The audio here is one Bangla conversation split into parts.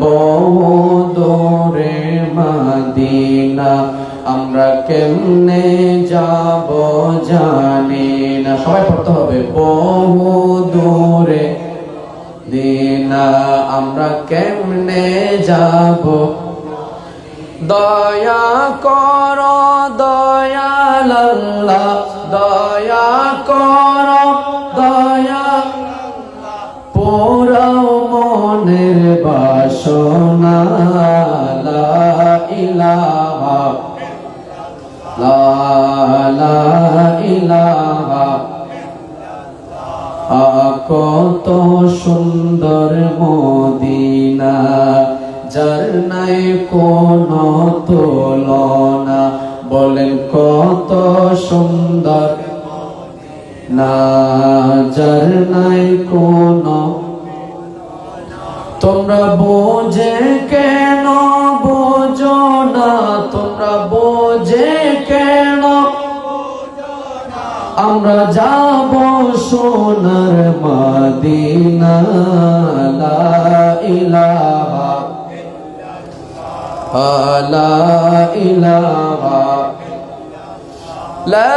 বহু দূরে মদিনা, আমরা কেমনে যাব জানি না। সবাই পড়তে হবে, বহু দূরে মদিনা, আমরা কেমনে যাব। দয়া কর দয়াল আল্লাহ, দয়া কর দয়া, পোড়াও মনের বাসনা। লা ইলাহা লা ইলাহা, কত সুন্দর মদিনা, যার নাই কোনো তুলনা। বলেন কত সুন্দর না, যার নাই কোনো। তোমরা বোঝে কেন বোঝো না, তোমরা বোঝে কেন, আমরা যাব সোনার মদিনা। লা ইলাহা লা ইলাহা লা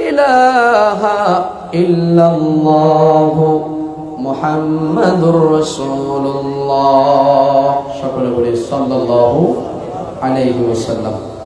ইলাহা ইল্লাল্লাহ মুহাম্মাদুর রাসূলুল্লাহ। সকলে বলি সাল্লাল্লাহু আলাইহি ওয়াসাল্লাম।